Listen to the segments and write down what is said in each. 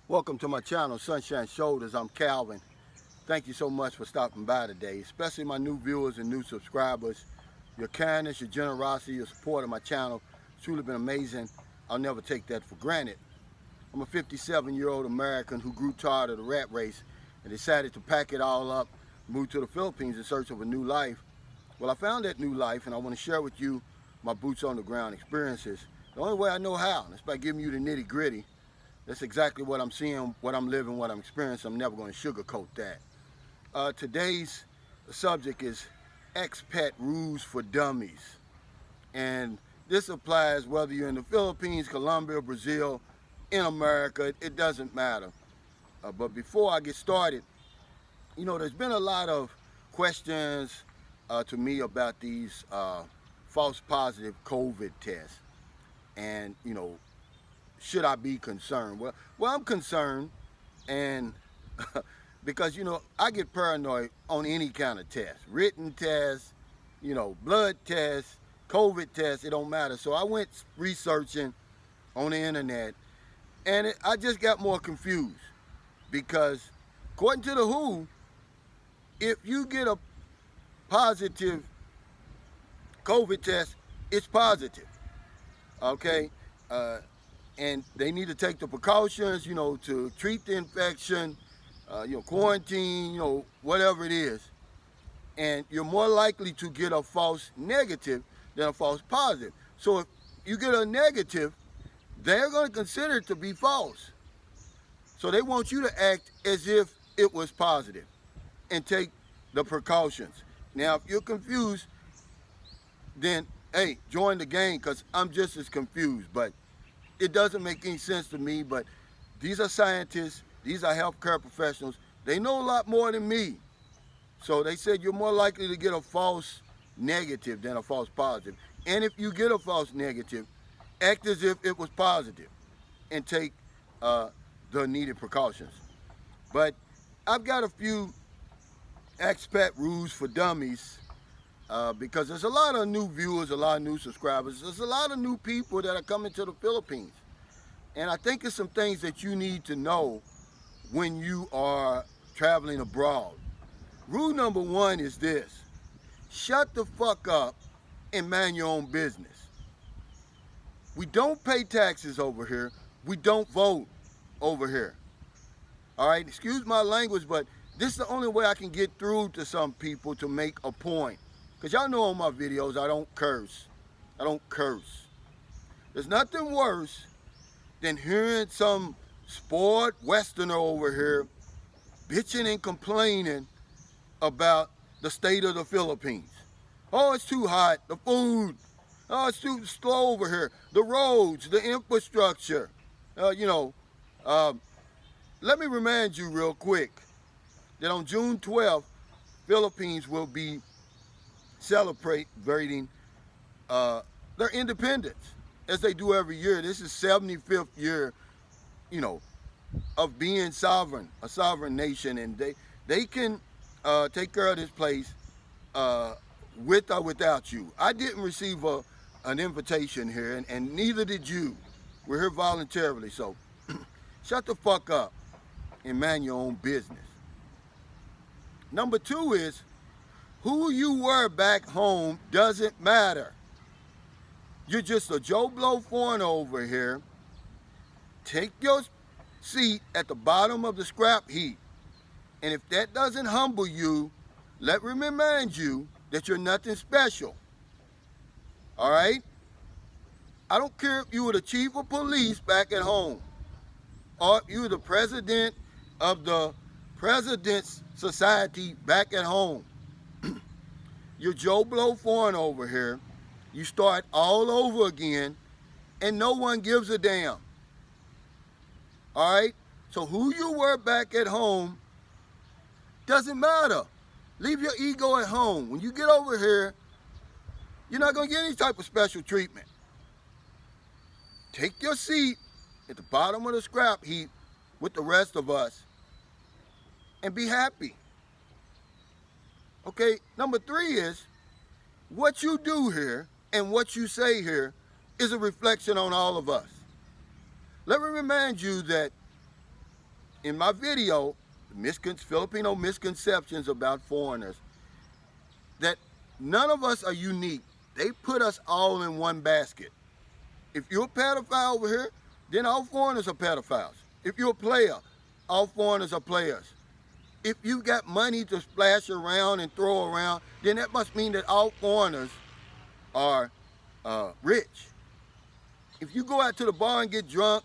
Welcome to my channel, Sunshine Shoulders. I'm Calvin. Thank you so much for stopping by today, especially my new viewers and new subscribers. Your kindness, your generosity, your support of my channel has truly been amazing. I'll never take that for granted. I'm a 57-year-old American who grew tired of the rat race and decided to pack it all up, move to the Philippines in search of a new life. Well, I found that new life, and I want to share with you my boots on the ground experiences. The only way I know how, and that's by giving you the nitty-gritty. That's exactly what I'm seeing, what I'm living, what I'm experiencing. I'm never going to sugarcoat that. Today's subject is expat rules for dummies. And this applies whether you're in the Philippines, Colombia, Brazil, in America, it doesn't matter. But before I get started, there's been a lot of questions to me about these false positive COVID tests. And, should I be concerned? Well, I'm concerned, and because I get paranoid on any kind of test, written test, blood test, COVID test. It don't matter. So I went researching on the internet, and I just got more confused because, according to the WHO, if you get a positive COVID test, it's positive. Okay. And they need to take the precautions, to treat the infection, quarantine, whatever it is. And you're more likely to get a false negative than a false positive. So if you get a negative, they're going to consider it to be false. So they want you to act as if it was positive and take the precautions. Now, if you're confused, then, hey, join the game, because I'm just as confused. But it doesn't make any sense to me, but these are scientists, these are healthcare professionals. They know a lot more than me. So they said you're more likely to get a false negative than a false positive. And if you get a false negative, act as if it was positive and take the needed precautions. But I've got a few expat rules for dummies because there's a lot of new viewers, a lot of new subscribers. There's a lot of new people that are coming to the Philippines. And I think it's some things that you need to know when you are traveling abroad. Rule number one is this: shut the fuck up and mind your own business. We don't pay taxes over here. We don't vote over here. All right, excuse my language, but this is the only way I can get through to some people to make a point. Because y'all know on my videos, I don't curse. I don't curse. There's nothing worse than hearing some sport westerner over here bitching and complaining about the state of the Philippines. Oh, it's too hot. The food. Oh, it's too slow over here. The roads, the infrastructure. Let me remind you real quick that on June 12th, Philippines will be celebrating their independence, as they do every year. This is 75th year, of being sovereign, a sovereign nation, and they can take care of this place with or without you. I didn't receive an invitation here, and neither did you. We're here voluntarily, so shut the fuck up and mind your own business. Number two is, who you were back home doesn't matter. You're just a Joe Blow foreigner over here. Take your seat at the bottom of the scrap heap. And if that doesn't humble you, let me remind you that you're nothing special. All right? I don't care if you were the chief of police back at home, or if you were the president of the President's Society back at home. You're Joe Blow foreign over here. You start all over again, and no one gives a damn. All right? So who you were back at home doesn't matter. Leave your ego at home. When you get over here, you're not going to get any type of special treatment. Take your seat at the bottom of the scrap heap with the rest of us and be happy. Okay, number three is, what you do here and what you say here is a reflection on all of us. Let me remind you that in my video, Filipino misconceptions about foreigners, that none of us are unique. They put us all in one basket. If you're a pedophile over here, then all foreigners are pedophiles. If you're a player, all foreigners are players. If you got money to splash around and throw around, then that must mean that all foreigners are rich. If you go out to the bar and get drunk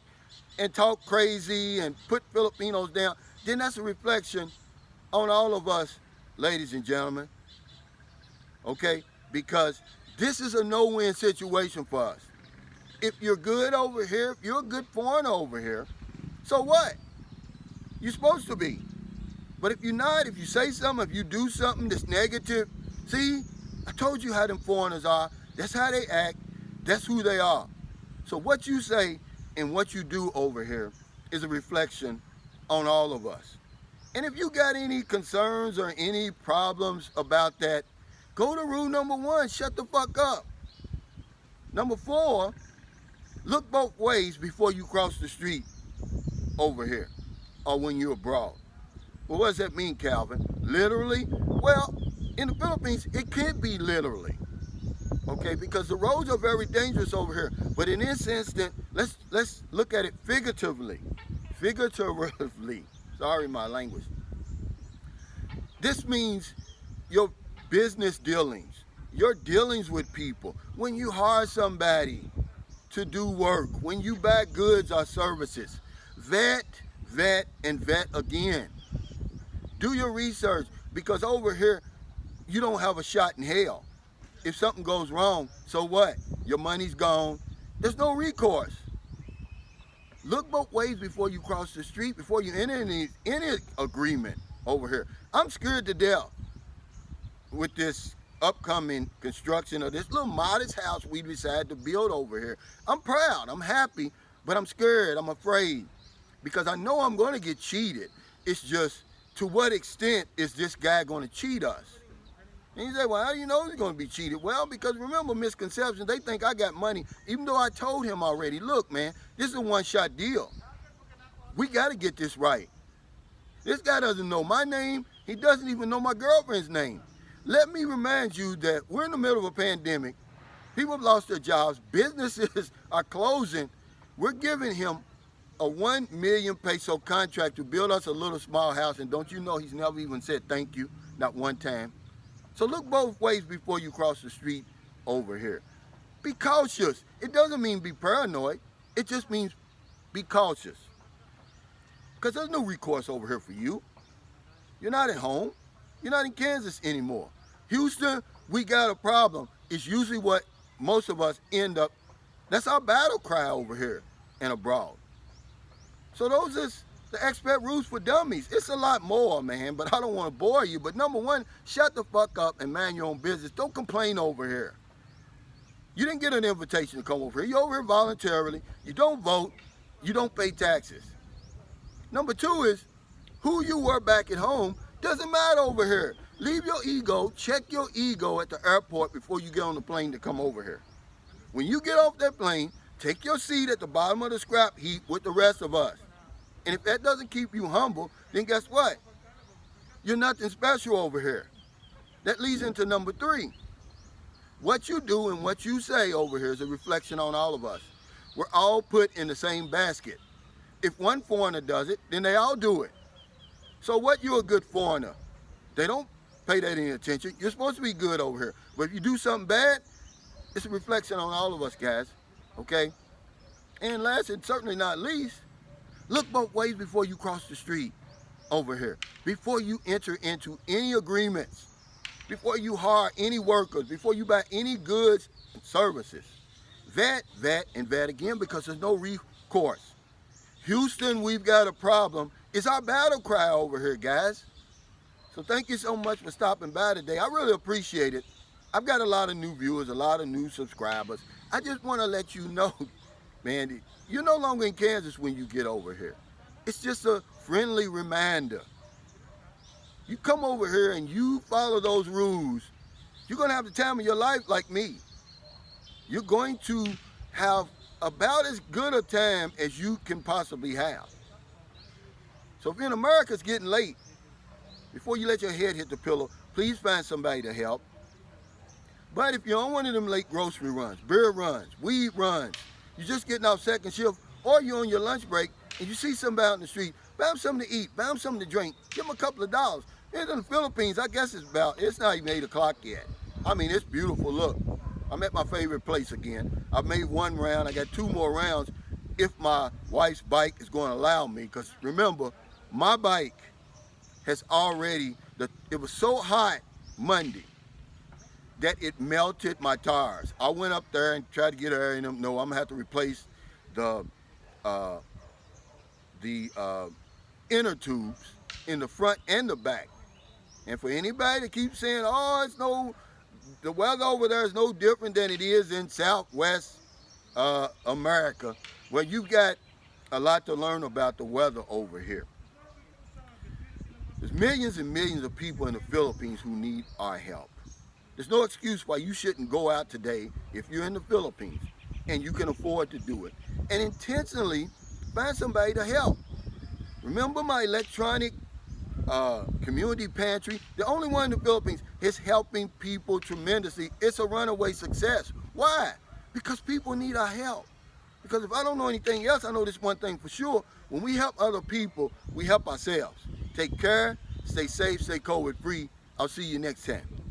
and talk crazy and put Filipinos down, then that's a reflection on all of us, ladies and gentlemen. Okay? Because this is a no-win situation for us. If you're good over here, if you're a good foreigner over here, so what? You're supposed to be. But if you're not, if you say something, if you do something that's negative, see, I told you how them foreigners are. That's how they act. That's who they are. So what you say and what you do over here is a reflection on all of us. And if you got any concerns or any problems about that, go to rule number 1, shut the fuck up. Number 4, look both ways before you cross the street over here or when you're abroad. Well, what does that mean, Calvin? Literally? Well, in the Philippines, it can't be literally. Okay, because the roads are very dangerous over here. But in this instant, let's look at it figuratively. Figuratively. Sorry, my language. This means your business dealings, your dealings with people. When you hire somebody to do work, when you buy goods or services, vet, and vet again. Do your research, because over here, you don't have a shot in hell. If something goes wrong, so what? Your money's gone. There's no recourse. Look both ways before you cross the street, before you enter any agreement over here. I'm scared to death with this upcoming construction of this little modest house we decided to build over here. I'm proud, I'm happy, but I'm scared, I'm afraid, because I know I'm going to get cheated. It's just, to what extent is this guy going to cheat us? And you say, well, how do you know he's going to be cheated? Well, because remember, misconceptions, they think I got money, even though I told him already, look, man, this is a one-shot deal. We got to get this right. This guy doesn't know my name. He doesn't even know my girlfriend's name. Let me remind you that we're in the middle of a pandemic. People have lost their jobs. Businesses are closing. We're giving him a 1 million peso contract to build us a little small house, and don't you know he's never even said thank you, not one time. So look both ways before you cross the street over here. Be cautious. It doesn't mean be paranoid. It just means be cautious. Because there's no recourse over here for you. You're not at home. You're not in Kansas anymore. Houston, we got a problem. It's usually what most of us end up, that's our battle cry over here and abroad. So those is the expat rules for dummies. It's a lot more, man, but I don't want to bore you. But number 1, shut the fuck up and mind your own business. Don't complain over here. You didn't get an invitation to come over here. You're over here voluntarily. You don't vote. You don't pay taxes. Number 2 is, who you were back at home doesn't matter over here. Leave your ego, check your ego at the airport before you get on the plane to come over here. When you get off that plane, take your seat at the bottom of the scrap heap with the rest of us. And if that doesn't keep you humble, then guess what? You're nothing special over here. That leads into number 3. What you do and what you say over here is a reflection on all of us. We're all put in the same basket. If one foreigner does it, then they all do it. So what, you're a good foreigner? They don't pay that any attention. You're supposed to be good over here. But if you do something bad, it's a reflection on all of us, guys. Okay? And last and certainly not least, look both ways before you cross the street over here. Before you enter into any agreements, before you hire any workers, before you buy any goods and services. Vet, and vet again, because there's no recourse. Houston, we've got a problem. It's our battle cry over here, guys. So thank you so much for stopping by today. I really appreciate it. I've got a lot of new viewers, a lot of new subscribers. I just want to let you know, man, you're no longer in Kansas when you get over here. It's just a friendly reminder. You come over here and you follow those rules, you're going to have the time of your life like me. You're going to have about as good a time as you can possibly have. So if you're in America, it's getting late. Before you let your head hit the pillow, please find somebody to help. But if you're on one of them late grocery runs, beer runs, weed runs, you're just getting off second shift, or you're on your lunch break and you see somebody out in the street, buy them something to eat, buy them something to drink, give them a couple of dollars. Here in the Philippines, I guess it's not even 8 o'clock yet. I mean, it's beautiful. Look, I'm at my favorite place again. I've made one round. I got 2 more rounds if my wife's bike is going to allow me. Because remember, my bike has already, it was so hot Monday that it melted my tires. I went up there and tried to get her, and no, I'm gonna have to replace the inner tubes in the front and the back. And for anybody that keeps saying, oh, the weather over there is no different than it is in Southwest America, well, you've got a lot to learn about the weather over here. There's millions and millions of people in the Philippines who need our help. There's no excuse why you shouldn't go out today if you're in the Philippines and you can afford to do it. And intentionally find somebody to help. Remember my electronic community pantry? The only one in the Philippines is helping people tremendously. It's a runaway success. Why? Because people need our help. Because if I don't know anything else, I know this one thing for sure. When we help other people, we help ourselves. Take care, stay safe, stay COVID free. I'll see you next time.